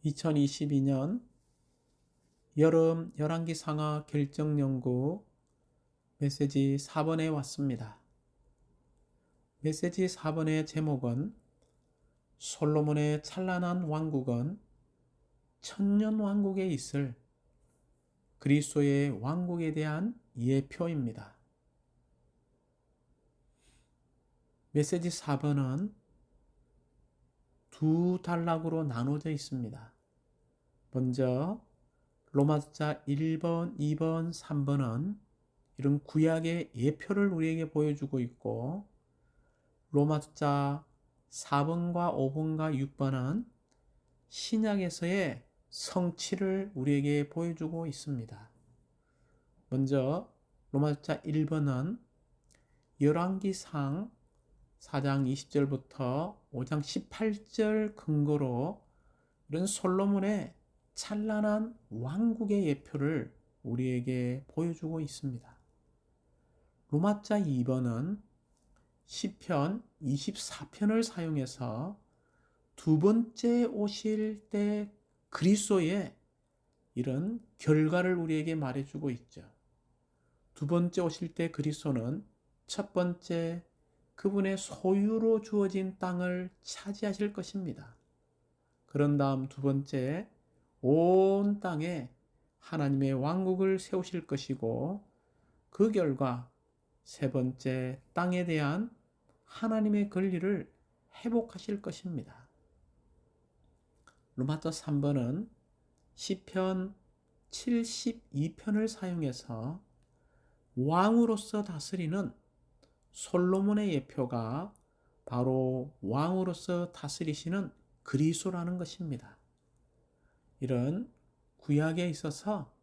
2022년 여름 열왕기 상하 결정 연구 메시지 4번에 왔습니다. 메시지 4번의 제목은 솔로몬의 찬란한 왕국은 천년 왕국에 있을 그리스도의 왕국에 대한 예표입니다. 메시지 4번은 두 단락으로 나눠져 있습니다. 먼저 로마서 1번, 2번, 3번은 이런 구약의 예표를 우리에게 보여주고 있고, 로마서 4번과 5번과 6번은 신약에서의 성취를 우리에게 보여주고 있습니다. 먼저 로마서 1번은 열왕기상 4장 20절부터 5장 18절 근거로 이런 솔로몬의 찬란한 왕국의 예표를 우리에게 보여주고 있습니다. 로마서 2번은 시편 24편을 사용해서 두 번째 오실 때 그리스도의 이런 결과를 우리에게 말해주고 있죠. 두 번째 오실 때 그리스도는 첫 번째 그분의 소유로 주어진 땅을 차지하실 것입니다. 그런 다음 두 번째 온 땅에 하나님의 왕국을 세우실 것이고, 그 결과 세 번째 땅에 대한 하나님의 권리를 회복하실 것입니다. 로마서 3번은 시편 72편을 사용해서 왕으로서 다스리는 솔로몬의 예표가 바로 왕으로서 다스리시는 그리스도라는 것입니다. 이런 구약에 있어서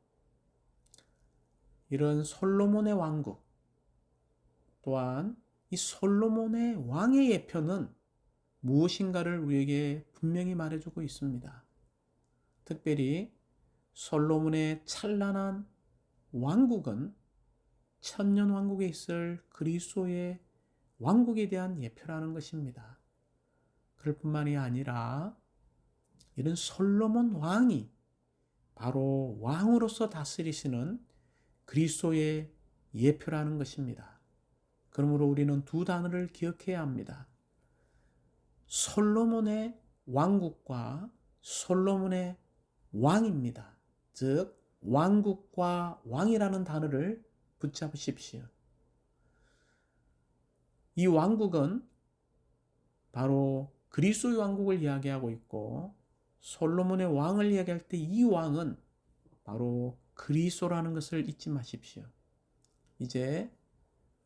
이런 솔로몬의 왕국, 또한 이 솔로몬의 왕의 예표는 무엇인가를 우리에게 분명히 말해주고 있습니다. 특별히 솔로몬의 찬란한 왕국은 천년 왕국에 있을 그리스도의 왕국에 대한 예표라는 것입니다. 그럴 뿐만이 아니라 이런 솔로몬 왕이 바로 왕으로서 다스리시는 그리스도의 예표라는 것입니다. 그러므로 우리는 두 단어를 기억해야 합니다. 솔로몬의 왕국과 솔로몬의 왕입니다. 즉 왕국과 왕이라는 단어를 붙잡으십시오. 이 왕국은 바로 그리스도의 왕국을 이야기하고 있고, 솔로몬의 왕을 이야기할 때 이 왕은 바로 그리스도라는 것을 잊지 마십시오. 이제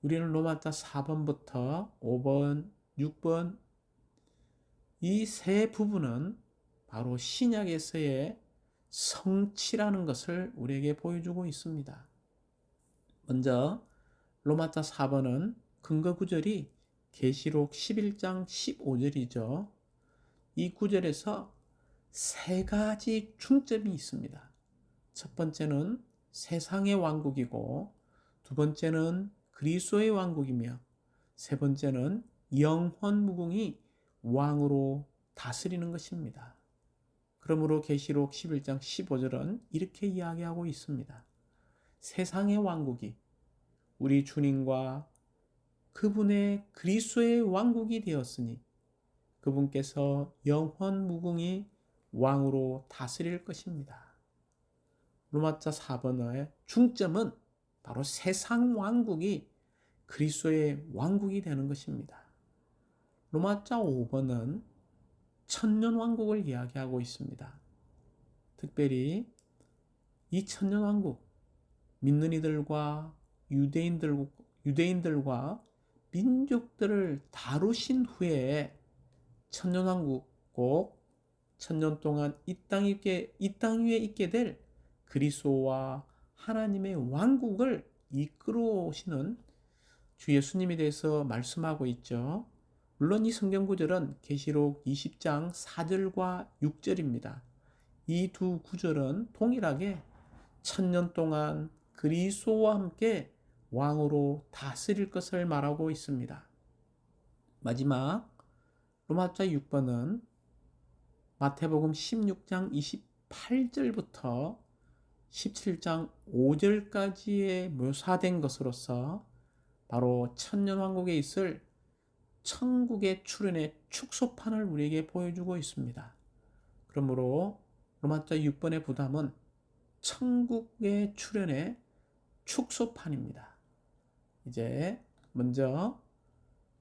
우리는 로마서 4번부터 5번, 6번 이 세 부분은 바로 신약에서의 성취라는 것을 우리에게 보여주고 있습니다. 먼저 로마서 4번은 근거 구절이 계시록 11장 15절이죠. 이 구절에서 세 가지 중점이 있습니다. 첫 번째는 세상의 왕국이고, 두 번째는 그리스도의 왕국이며, 세 번째는 영원 무궁이 왕으로 다스리는 것입니다. 그러므로 계시록 11장 15절은 이렇게 이야기하고 있습니다. 세상의 왕국이 우리 주님과 그분의 그리스도의 왕국이 되었으니 그분께서 영원 무궁히 왕으로 다스릴 것입니다. 로마서 4번의 중점은 바로 세상 왕국이 그리스도의 왕국이 되는 것입니다. 로마서 5번은 천년 왕국을 이야기하고 있습니다. 특별히 이 천년 왕국, 믿는 이들과 유대인들과 민족들을 다루신 후에 천년 왕국, 꼭 천년 동안 이 땅 위에 있게 될 그리스도와 하나님의 왕국을 이끌어 오시는 주 예수님에 대해서 말씀하고 있죠. 물론 이 성경 구절은 계시록 20장 4절과 6절입니다. 이 두 구절은 동일하게 천년 동안 그리스도와 함께 왕으로 다스릴 것을 말하고 있습니다. 마지막 로마서 6번은 마태복음 16장 28절부터 17장 5절까지에 묘사된 것으로서 바로 천년왕국에 있을 천국의 출현의 축소판을 우리에게 보여주고 있습니다. 그러므로 로마자 6번의 부담은 천국의 출현의 축소판입니다. 이제 먼저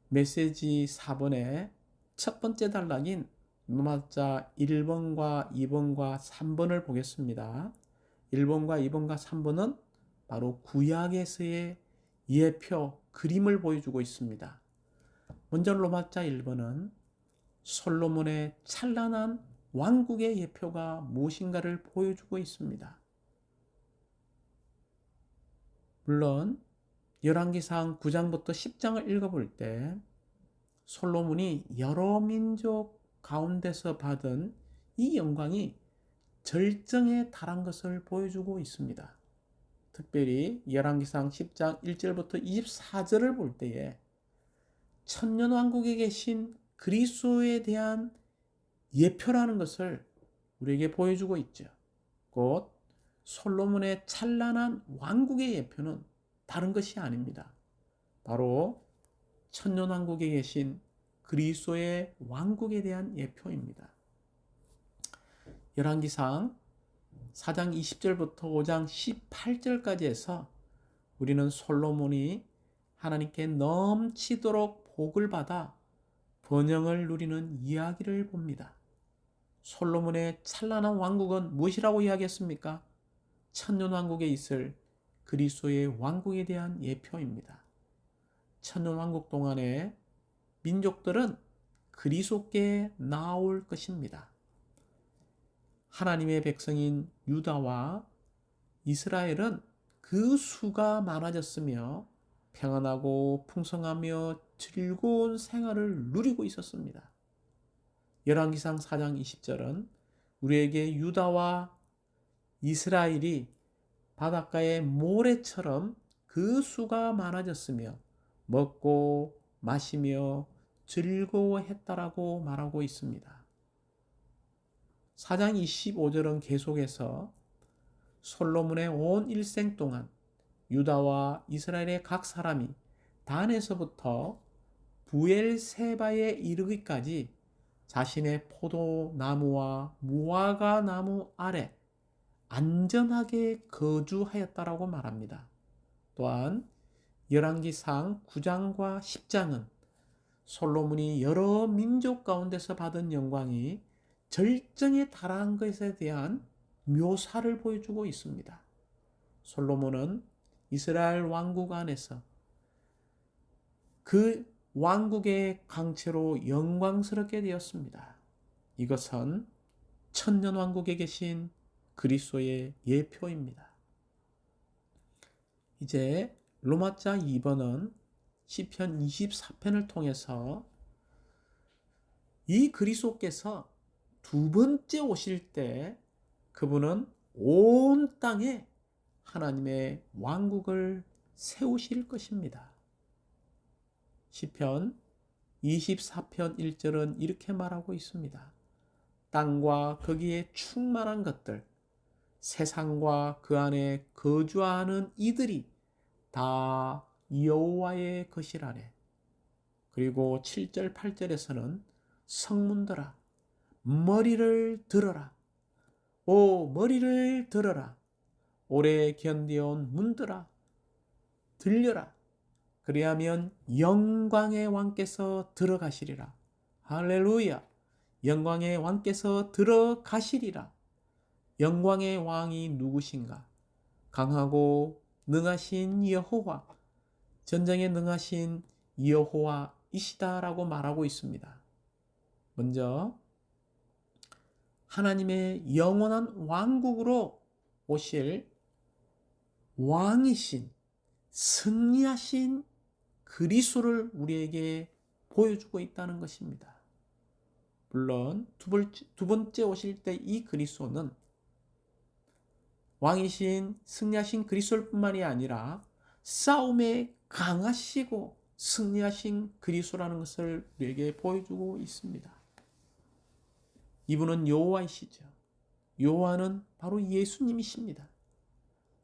메시지 4번의 첫 번째 단락인 로마자 1번과 2번과 3번을 보겠습니다. 1번과 2번과 3번은 바로 구약에서의 예표, 그림을 보여주고 있습니다. 먼저 로마자 1번은 솔로몬의 찬란한 왕국의 예표가 무엇인가를 보여주고 있습니다. 물론 열왕기상 9장부터 10장을 읽어볼 때 솔로몬이 여러 민족 가운데서 받은 이 영광이 절정에 달한 것을 보여주고 있습니다. 특별히 열왕기상 10장 1절부터 24절을 볼 때에 천년왕국에 계신 그리스도에 대한 예표라는 것을 우리에게 보여주고 있죠. 곧 솔로몬의 찬란한 왕국의 예표는 다른 것이 아닙니다. 바로 천년왕국에 계신 그리스도의 왕국에 대한 예표입니다. 열왕기상 4장 20절부터 5장 18절까지 해서 우리는 솔로몬이 하나님께 넘치도록 복을 받아 번영을 누리는 이야기를 봅니다. 솔로몬의 찬란한 왕국은 무엇이라고 이야기했습니까? 천년왕국에 있을 그리스도의 왕국에 대한 예표입니다. 천년왕국 동안에 민족들은 그리스도께 나올 것입니다. 하나님의 백성인 유다와 이스라엘은 그 수가 많아졌으며 평안하고 풍성하며 즐거운 생활을 누리고 있었습니다. 열왕기상 4장 20절은 우리에게 유다와 이스라엘이 바닷가의 모래처럼 그 수가 많아졌으며 먹고 마시며 즐거워했다라고 말하고 있습니다. 4장 25절은 계속해서 솔로몬의 온 일생 동안 유다와 이스라엘의 각 사람이 단에서부터 부엘세바에 이르기까지 자신의 포도나무와 무화과 나무 아래 안전하게 거주하였다라고 말합니다. 또한 열왕기상 9장과 10장은 솔로몬이 여러 민족 가운데서 받은 영광이 절정에 달한 것에 대한 묘사를 보여주고 있습니다. 솔로몬은 이스라엘 왕국 안에서 그 왕국의 강체로 영광스럽게 되었습니다. 이것은 천년왕국에 계신 그리스도의 예표입니다. 이제 로마자 2번은 시편 24편을 통해서 이 그리스도께서 두 번째 오실 때 그분은 온 땅에 하나님의 왕국을 세우실 것입니다. 시편 24편 1절은 이렇게 말하고 있습니다. 땅과 거기에 충만한 것들, 세상과 그 안에 거주하는 이들이 다 여호와의 것이라네. 그리고 7절 8절에서는 성문들아 머리를 들어라. 오 머리를 들어라. 오래 견디온 문들아 들려라. 그리하면 영광의 왕께서 들어가시리라. 할렐루야. 영광의 왕께서 들어가시리라. 영광의 왕이 누구신가? 강하고 능하신 여호와, 전쟁에 능하신 여호와이시다라고 말하고 있습니다. 먼저 하나님의 영원한 왕국으로 오실 왕이신 승리하신 그리스도를 우리에게 보여주고 있다는 것입니다. 물론 두 번째 오실 때 이 그리스도는 왕이신 승리하신 그리스도일 뿐만이 아니라 싸움에 강하시고 승리하신 그리스도라는 것을 우리에게 보여주고 있습니다. 이분은 여호와이시죠. 여호와는 바로 예수님이십니다.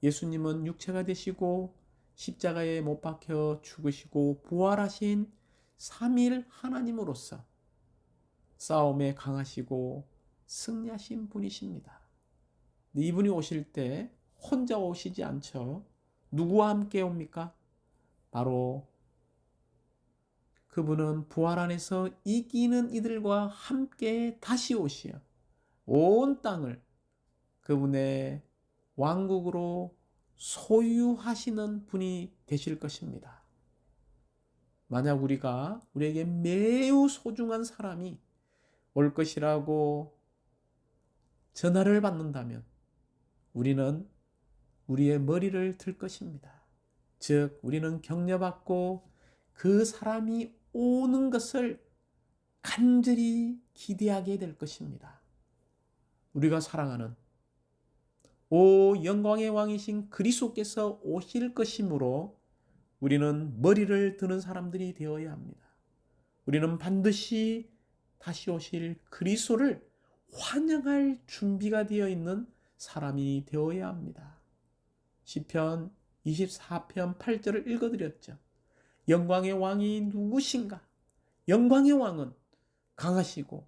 예수님은 육체가 되시고 십자가에 못 박혀 죽으시고 부활하신 3일 하나님으로서 싸움에 강하시고 승리하신 분이십니다. 이분이 오실 때 혼자 오시지 않죠. 누구와 함께 옵니까? 바로 그분은 부활 안에서 이기는 이들과 함께 다시 오시어 온 땅을 그분의 왕국으로 소유하시는 분이 되실 것입니다. 만약 우리에게 매우 소중한 사람이 올 것이라고 전화를 받는다면 우리는 우리의 머리를 들 것입니다. 즉, 우리는 격려받고 그 사람이 오는 것을 간절히 기대하게 될 것입니다. 우리가 사랑하는 영광의 왕이신 그리스도께서 오실 것이므로 우리는 머리를 드는 사람들이 되어야 합니다. 우리는 반드시 다시 오실 그리스도를 환영할 준비가 되어 있는 사람이 되어야 합니다. 시편 24편 8절을 읽어드렸죠. 영광의 왕이 누구신가? 영광의 왕은 강하시고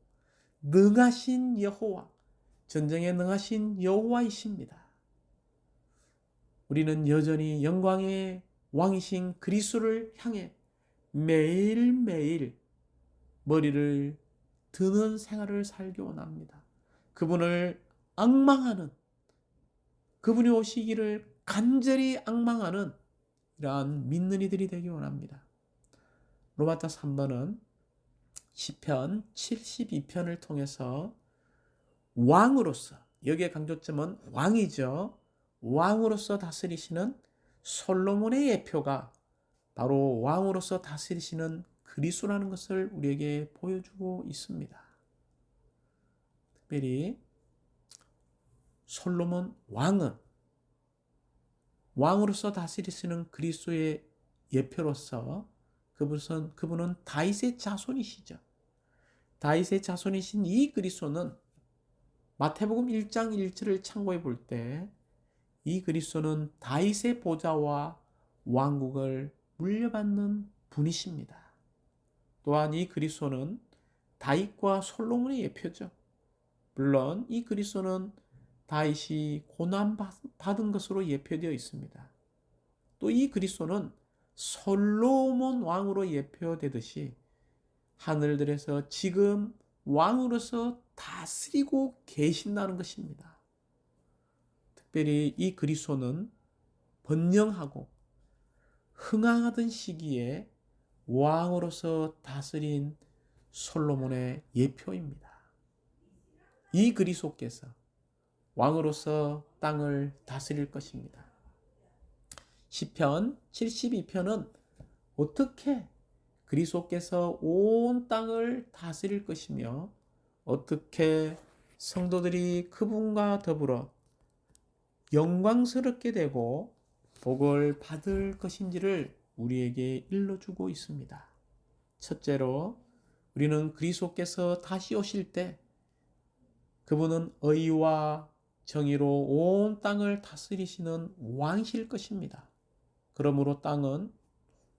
능하신 여호와, 전쟁에 능하신 여호와이십니다. 우리는 여전히 영광의 왕이신 그리스도를 향해 매일매일 머리를 드는 생활을 살기 원합니다. 그분을 앙망하는, 그분이 오시기를 간절히 앙망하는 이러한 믿는 이들이 되기 원합니다. 로마서 3번은 시편 72편을 통해서 왕으로서, 여기에 강조점은 왕이죠. 왕으로서 다스리시는 솔로몬의 예표가 바로 왕으로서 다스리시는 그리스도라는 것을 우리에게 보여주고 있습니다. 특별히 솔로몬 왕은 왕으로서 다스리시는 그리스도의 예표로서 그분은 다윗의 자손이시죠. 다윗의 자손이신 이 그리스도는 마태복음 1장 1절을 참고해 볼 때 이 그리스도는 다윗의 보좌와 왕국을 물려받는 분이십니다. 또한 이 그리스도는 다윗과 솔로몬의 예표죠. 물론 이 그리스도는 다윗이 고난받은 것으로 예표되어 있습니다. 또 이 그리스도는 솔로몬 왕으로 예표되듯이 하늘들에서 지금 왕으로서 다스리고 계신다는 것입니다. 특별히 이 그리스도는 번영하고 흥황하던 시기에 왕으로서 다스린 솔로몬의 예표입니다. 이 그리스도께서 왕으로서 땅을 다스릴 것입니다. 시편 72편은 어떻게 그리스도께서 온 땅을 다스릴 것이며 어떻게 성도들이 그분과 더불어 영광스럽게 되고 복을 받을 것인지를 우리에게 일러주고 있습니다. 첫째로 우리는 그리스도께서 다시 오실 때 그분은 의와 정의로 온 땅을 다스리시는 왕이실 것입니다. 그러므로 땅은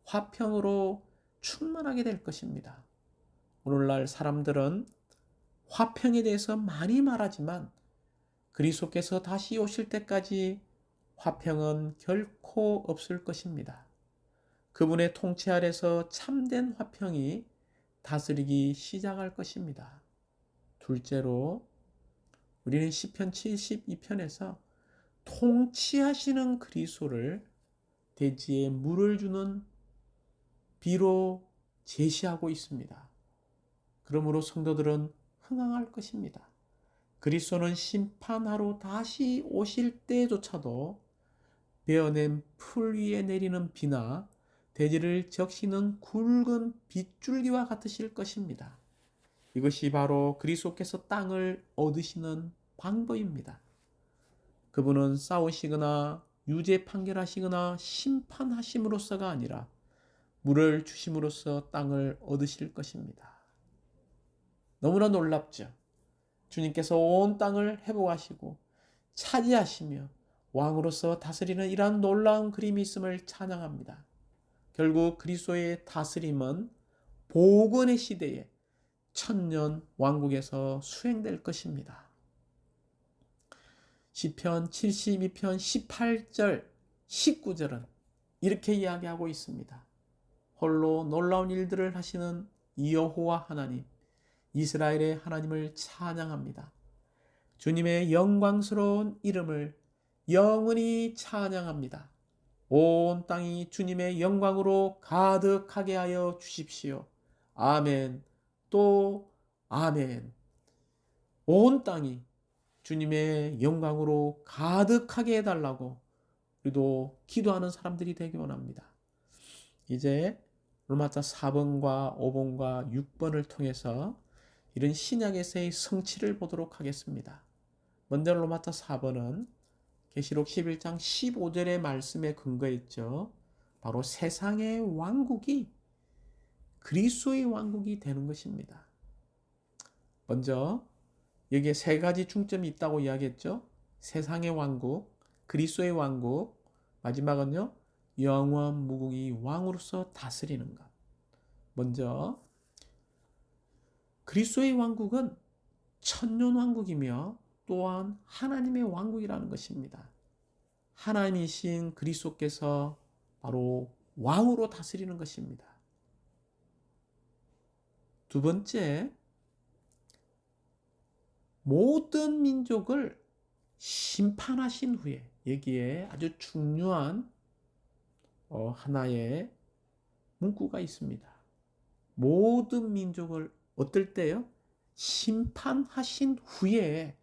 화평으로 충만하게 될 것입니다. 오늘날 사람들은 화평에 대해서 많이 말하지만 그리스도께서 다시 오실 때까지 화평은 결코 없을 것입니다. 그분의 통치 아래서 참된 화평이 다스리기 시작할 것입니다. 둘째로 우리는 시편 72편에서 통치하시는 그리스도를 대지에 물을 주는 비로 제시하고 있습니다. 그러므로 성도들은 흥황할 것입니다. 그리스도는 심판하러 다시 오실 때조차도 베어낸 풀 위에 내리는 비나 대지를 적시는 굵은 빗줄기와 같으실 것입니다. 이것이 바로 그리스도께서 땅을 얻으시는 방법입니다. 그분은 싸우시거나 유죄 판결하시거나 심판하심으로써가 아니라 물을 주심으로써 땅을 얻으실 것입니다. 너무나 놀랍죠. 주님께서 온 땅을 회복하시고 차지하시며 왕으로서 다스리는 이러한 놀라운 그림이 있음을 찬양합니다. 결국 그리스도의 다스림은 복원의 시대에 천년 왕국에서 수행될 것입니다. 시편 72편 18절 19절은 이렇게 이야기하고 있습니다. 홀로 놀라운 일들을 하시는 여호와 하나님, 이스라엘의 하나님을 찬양합니다. 주님의 영광스러운 이름을 영원히 찬양합니다. 온 땅이 주님의 영광으로 가득하게 하여 주십시오. 아멘. 또 아멘. 온 땅이 주님의 영광으로 가득하게 해달라고 우리도 기도하는 사람들이 되기 원합니다. 이제 로마서 4번과 5번과 6번을 통해서 이런 신약에서의 성취를 보도록 하겠습니다. 먼저 로마서 4번은 계시록 11장 15절의 말씀에 근거했죠. 바로 세상의 왕국이 그리스도의 왕국이 되는 것입니다. 먼저 여기에 세 가지 중점이 있다고 이야기했죠. 세상의 왕국, 그리스도의 왕국, 마지막은요, 영원 무궁이 왕으로서 다스리는 것. 먼저 그리스도의 왕국은 천년 왕국이며 또한 하나님의 왕국이라는 것입니다. 하나님이신 그리스도께서 바로 왕으로 다스리는 것입니다. 두 번째, 모든 민족을 심판하신 후에 여기에 아주 중요한 하나의 문구가 있습니다. 모든 민족을 어떨 때요? 심판하신 후에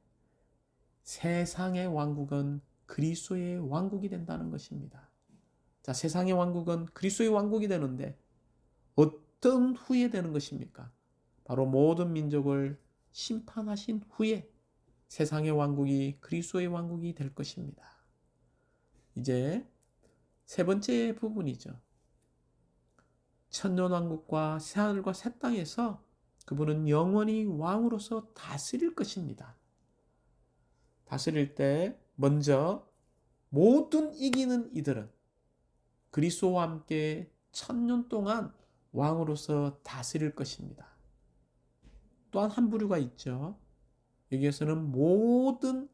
세상의 왕국은 그리스도의 왕국이 된다는 것입니다. 자, 세상의 왕국은 그리스도의 왕국이 되는데 어떤 후에 되는 것입니까? 바로 모든 민족을 심판하신 후에 세상의 왕국이 그리스도의 왕국이 될 것입니다. 이제 세 번째 부분이죠. 천년왕국과 새하늘과 새 땅에서 그분은 영원히 왕으로서 다스릴 것입니다. 다스릴 때 먼저 모든 이기는 이들은 그리스도와 함께 천년 동안 왕으로서 다스릴 것입니다. 또한 한 부류가 있죠. 여기에서는 모든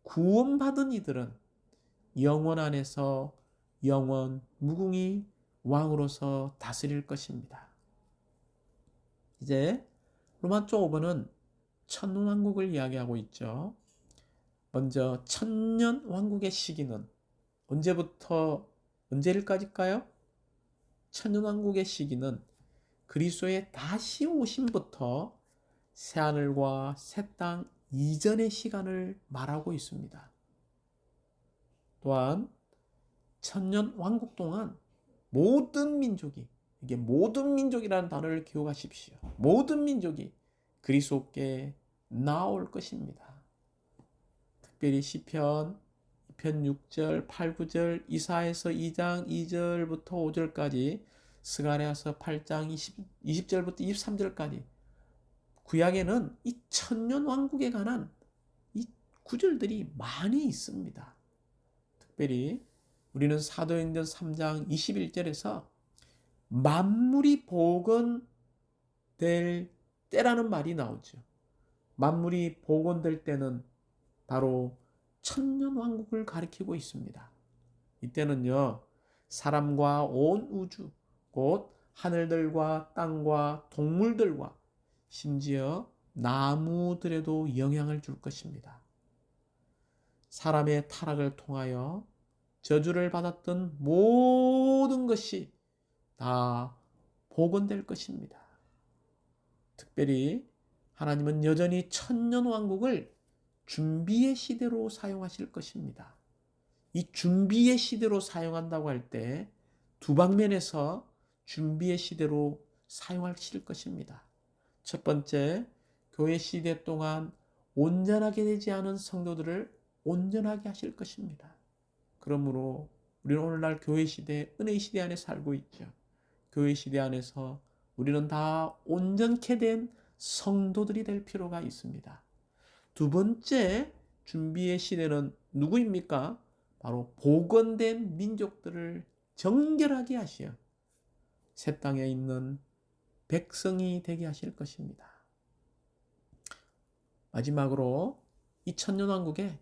구원받은 이들은 영원 안에서 영원 무궁히 왕으로서 다스릴 것입니다. 이제 로마서 5번은 천년왕국을 이야기하고 있죠. 먼저 천년 왕국의 시기는 언제부터 언제일까지일까요? 천년 왕국의 시기는 그리스도의 다시 오심부터 새하늘과 새 땅 이전의 시간을 말하고 있습니다. 또한 천년 왕국 동안 모든 민족이, 이게 모든 민족이라는 단어를 기억하십시오. 모든 민족이 그리스도께 나올 것입니다. 특별히 시편 2편 6절, 8, 9절, 이사야서 2장 2절부터 5절까지, 스가랴서 8장 20절부터 23절까지 구약에는 이 천년 왕국에 관한 이 구절들이 많이 있습니다. 특별히 우리는 사도행전 3장 21절에서 만물이 복원될 때라는 말이 나오죠. 만물이 복원될 때는 바로 천년 왕국을 가리키고 있습니다. 이때는요, 사람과 온 우주, 곧 하늘들과 땅과 동물들과 심지어 나무들에도 영향을 줄 것입니다. 사람의 타락을 통하여 저주를 받았던 모든 것이 다 복원될 것입니다. 특별히 하나님은 여전히 천년 왕국을 준비의 시대로 사용하실 것입니다. 이 준비의 시대로 사용한다고 할 때 두 방면에서 준비의 시대로 사용하실 것입니다. 첫 번째, 교회 시대 동안 온전하게 되지 않은 성도들을 온전하게 하실 것입니다. 그러므로 우리는 오늘날 교회 시대, 은혜의 시대 안에 살고 있죠. 교회 시대 안에서 우리는 다 온전케 된 성도들이 될 필요가 있습니다. 두 번째 준비의 시대는 누구입니까? 바로 복원된 민족들을 정결하게 하시어 새 땅에 있는 백성이 되게 하실 것입니다. 마지막으로 이 천년왕국에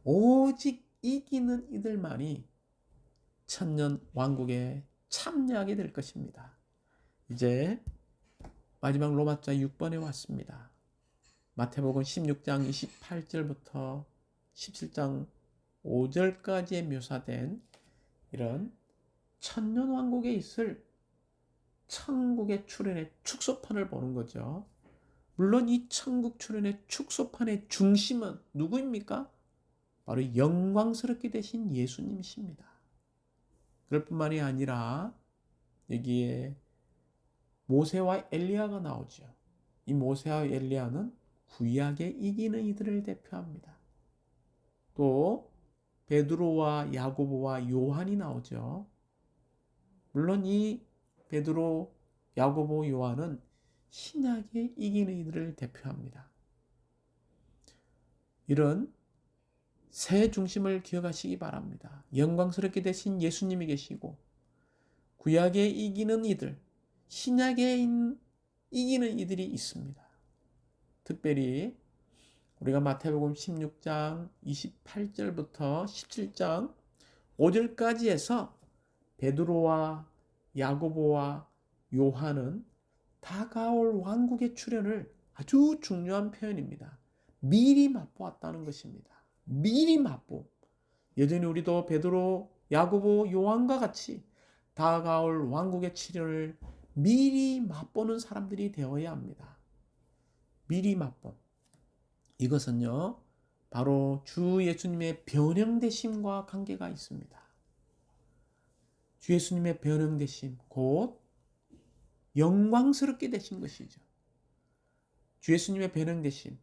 오직 이기는 이들만이 천년왕국에 참여하게 될 것입니다. 이제 마지막 로마자 6번에 왔습니다. 마태복음 16장 28절부터 17장 5절까지에 묘사된 이런 천년왕국에 있을 천국의 출현의 축소판을 보는 거죠. 물론 이 천국 출현의 축소판의 중심은 누구입니까? 바로 영광스럽게 되신 예수님이십니다. 그럴 뿐만이 아니라 여기에 모세와 엘리야가 나오죠. 이 모세와 엘리야는 구약에 이기는 이들을 대표합니다. 또 베드로와 야고보와 요한이 나오죠. 물론 이 베드로, 야고보, 요한은 신약에 이기는 이들을 대표합니다. 이런 새 중심을 기억하시기 바랍니다. 영광스럽게 되신 예수님이 계시고 구약에 이기는 이들, 신약에 이기는 이들이 있습니다. 특별히 우리가 마태복음 16장 28절부터 17장 5절까지 해서 베드로와 야고보와 요한은 다가올 왕국의 출현을 아주 중요한 표현입니다. 미리 맛보았다는 것입니다. 미리 맛보. 여전히 우리도 베드로, 야고보, 요한과 같이 다가올 왕국의 출현을 미리 맛보는 사람들이 되어야 합니다. 미리 맛봄. 이것은요, 바로 주 예수님의 변형되심과 관계가 있습니다. 주 예수님의 변형되심, 곧 영광스럽게 되신 것이죠. 주 예수님의 변형되심,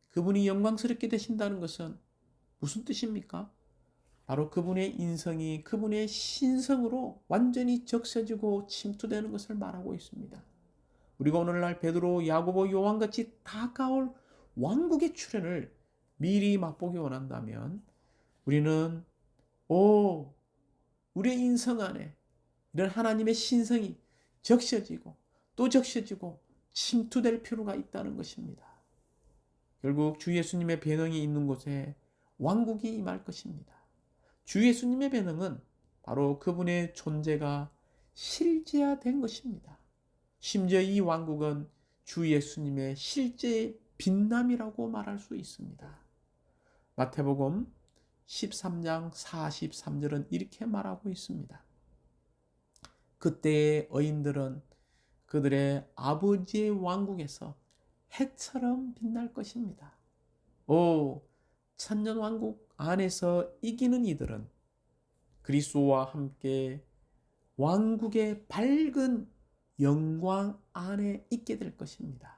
그분이 영광스럽게 되신다는 것은 무슨 뜻입니까? 바로 그분의 인성이 그분의 신성으로 완전히 적셔지고 침투되는 것을 말하고 있습니다. 우리가 오늘날 베드로, 야고보, 요한같이 다가올 왕국의 출현을 미리 맛보기 원한다면 우리는 우리의 인성 안에 이런 하나님의 신성이 적셔지고 또 적셔지고 침투될 필요가 있다는 것입니다. 결국 주 예수님의 변형이 있는 곳에 왕국이 임할 것입니다. 주 예수님의 변형은 바로 그분의 존재가 실제화된 것입니다. 심지어 이 왕국은 주 예수님의 실제 빛남이라고 말할 수 있습니다. 마태복음 13장 43절은 이렇게 말하고 있습니다. 그때의 의인들은 그들의 아버지의 왕국에서 해처럼 빛날 것입니다. 천년왕국 안에서 이기는 이들은 그리스도와 함께 왕국의 밝은 영광 안에 있게 될 것입니다.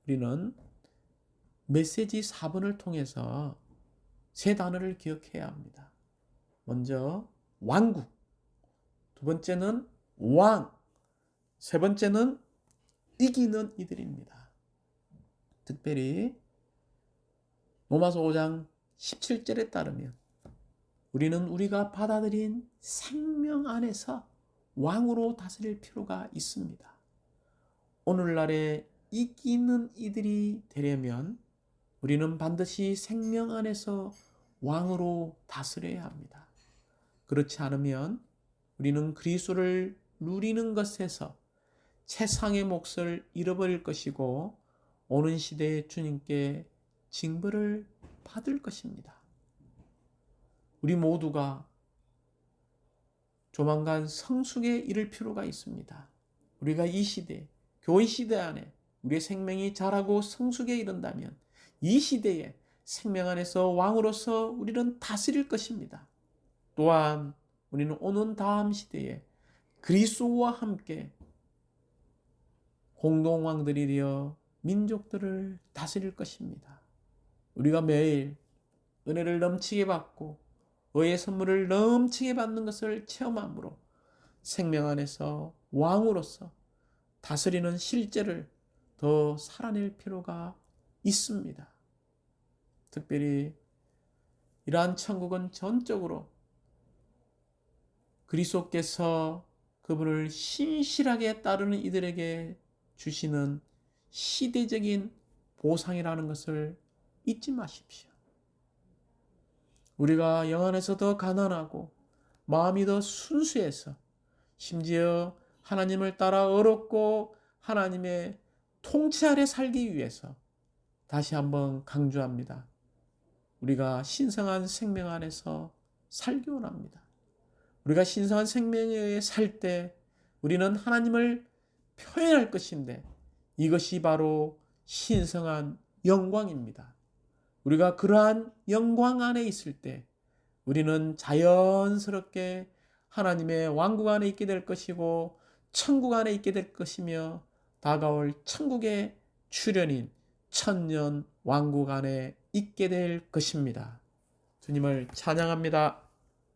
우리는 메시지 4번을 통해서 세 단어를 기억해야 합니다. 먼저 왕국, 두 번째는 왕, 세 번째는 이기는 이들입니다. 특별히 로마서 5장 17절에 따르면 우리는 우리가 받아들인 생명 안에서 왕으로 다스릴 필요가 있습니다. 오늘날에 이기는 이들이 되려면 우리는 반드시 생명 안에서 왕으로 다스려야 합니다. 그렇지 않으면 우리는 그리스도를 누리는 것에서 세상의 몫을 잃어버릴 것이고 오는 시대에 주님께 징벌을 받을 것입니다. 우리 모두가 조만간 성숙에 이를 필요가 있습니다. 우리가 이 시대, 교회 시대 안에 우리의 생명이 자라고 성숙에 이른다면 이 시대에 생명 안에서 왕으로서 우리는 다스릴 것입니다. 또한 우리는 오는 다음 시대에 그리스도와 함께 공동왕들이 되어 민족들을 다스릴 것입니다. 우리가 매일 은혜를 넘치게 받고 의의 선물을 넘치게 받는 것을 체험함으로 생명 안에서 왕으로서 다스리는 실제를 더 살아낼 필요가 있습니다. 특별히 이러한 천국은 전적으로 그리스도께서 그분을 신실하게 따르는 이들에게 주시는 시대적인 보상이라는 것을 잊지 마십시오. 우리가 영 안에서 더 가난하고 마음이 더 순수해서 심지어 하나님을 따라 어렵고 하나님의 통치 아래 살기 위해서 다시 한번 강조합니다. 우리가 신성한 생명 안에서 살기 원합니다. 우리가 신성한 생명에 살 때 우리는 하나님을 표현할 것인데 이것이 바로 신성한 영광입니다. 우리가 그러한 영광 안에 있을 때 우리는 자연스럽게 하나님의 왕국 안에 있게 될 것이고 천국 안에 있게 될 것이며 다가올 천국의 출현인 천년 왕국 안에 있게 될 것입니다. 주님을 찬양합니다.